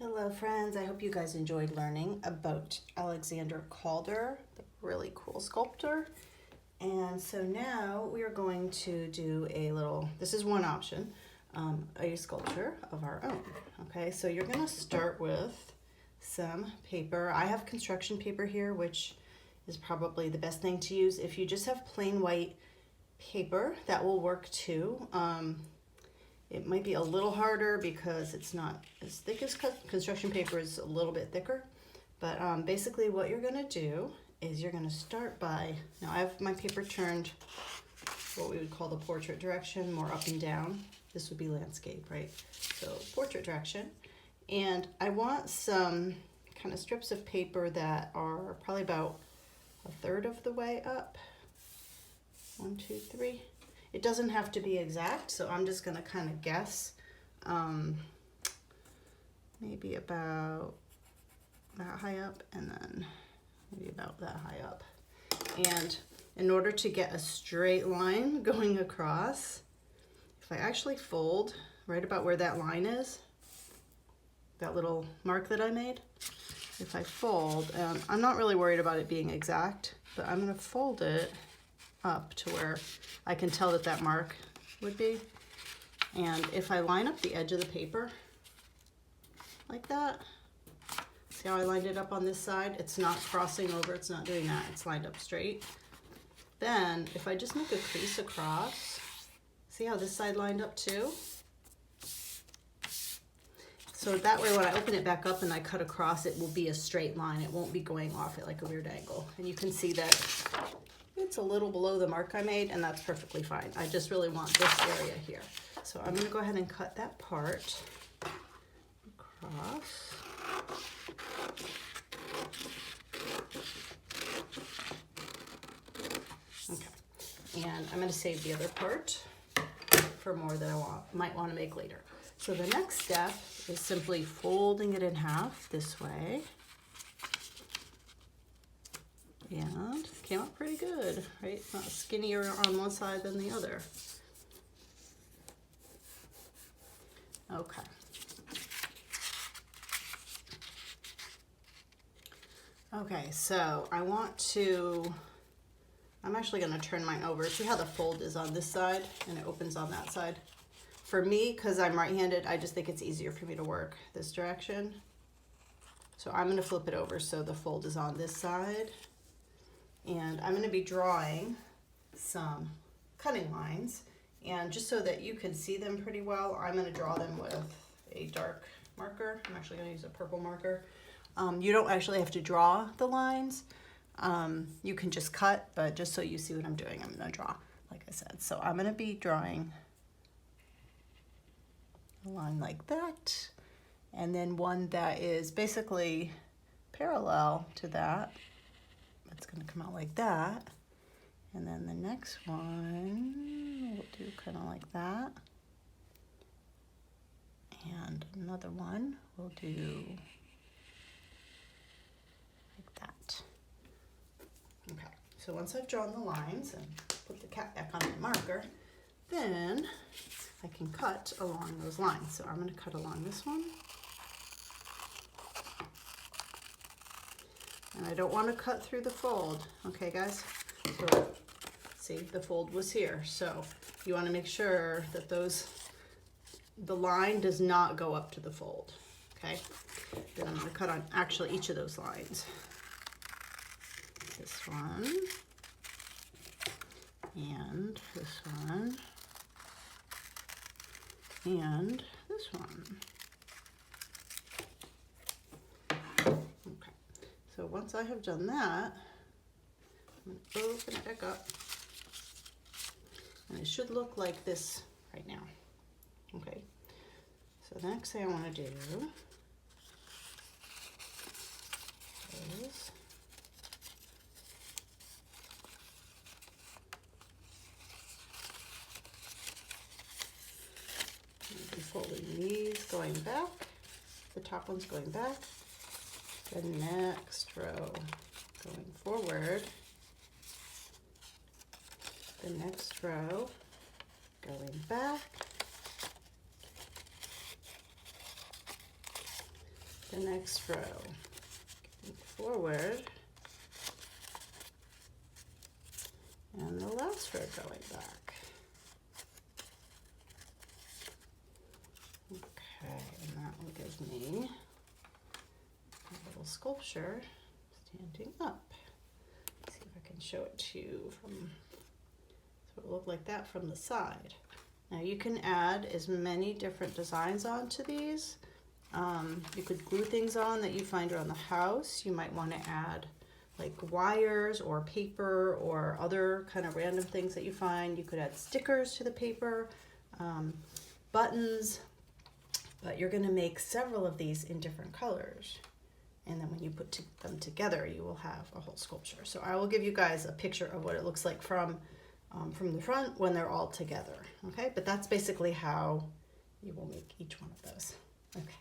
Hello friends, I hope you guys enjoyed learning about Alexander Calder, the really cool sculptor. And so now we are going to do a little, this is one option, a sculpture of our own. Okay, so you're gonna start with some paper. I have construction paper here, which is probably the best thing to use. If you just have plain white paper, that will work too. It might be a little harder because it's not as thick as construction paper, is a little bit thicker. But basically what you're gonna do is you're gonna start by, now I have my paper turned what we would call the portrait direction, more up and down. This would be landscape, right? So portrait direction. And I want some kind of strips of paper that are probably about a third of the way up. 1, 2, 3. It doesn't have to be exact, so I'm just gonna kind of guess. Maybe about that high up, and then maybe about that high up. And in order to get a straight line going across, if I actually fold right about where that line is, that little mark that I made, if I fold, I'm not really worried about it being exact, but I'm gonna fold it up to where I can tell that that mark would be. And if I line up the edge of the paper like that, see how I lined it up on this side? It's not crossing over, it's not doing that, it's lined up straight. Then if I just make a crease across, see how this side lined up too? So that way when I open it back up and I cut across, it will be a straight line. It won't be going off at like a weird angle. And you can see that it's a little below the mark I made, and that's perfectly fine. I just really want this area here. So I'm gonna go ahead and cut that part across. Okay, and I'm gonna save the other part for more that I might wanna make later. So the next step is simply folding it in half this way. And it came out pretty good, right? It's not skinnier on one side than the other. Okay. Okay, so I'm actually gonna turn mine over. See how the fold is on this side and it opens on that side? For me, because I'm right-handed, I just think it's easier for me to work this direction. So I'm gonna flip it over so the fold is on this side. And I'm going to be drawing some cutting lines, and just so that you can see them pretty well, I'm going to draw them with a dark marker. I'm actually going to use a purple marker. You don't actually have to draw the lines. You can just cut, but just so you see what I'm doing, I'm going to draw, like I said. So I'm going to be drawing a line like that, and then one that is basically parallel to that. It's going to come out like that, and then the next one we'll do kind of like that, and another one we'll do like that. Okay, so once I've drawn the lines and put the cap back on the marker, then I can cut along those lines. So I'm going to cut along this one. And I don't want to cut through the fold, okay guys? So see, the fold was here. So you want to make sure that the line does not go up to the fold, okay? Then I'm going to cut on actually each of those lines. This one, and this one, and this one. So once I have done that, I'm going to open it back up, and it should look like this right now. Okay, so the next thing I want to do is I'm folding these going back, the top one's going back, the next row going forward, the next row going back, the next row. Forward. And the last row going back. Okay, and that will give me a little sculpture standing up. Let's see if I can show it to you from, so it look like that from the side. Now you can add as many different designs onto these. You could glue things on that you find around the house. You might want to add like wires or paper or other kind of random things that you find. You could add stickers to the paper, buttons, but you're going to make several of these in different colors. And then when you put them together, you will have a whole sculpture. So I will give you guys a picture of what it looks like from the front when they're all together. Okay, but that's basically how you will make each one of those. Okay.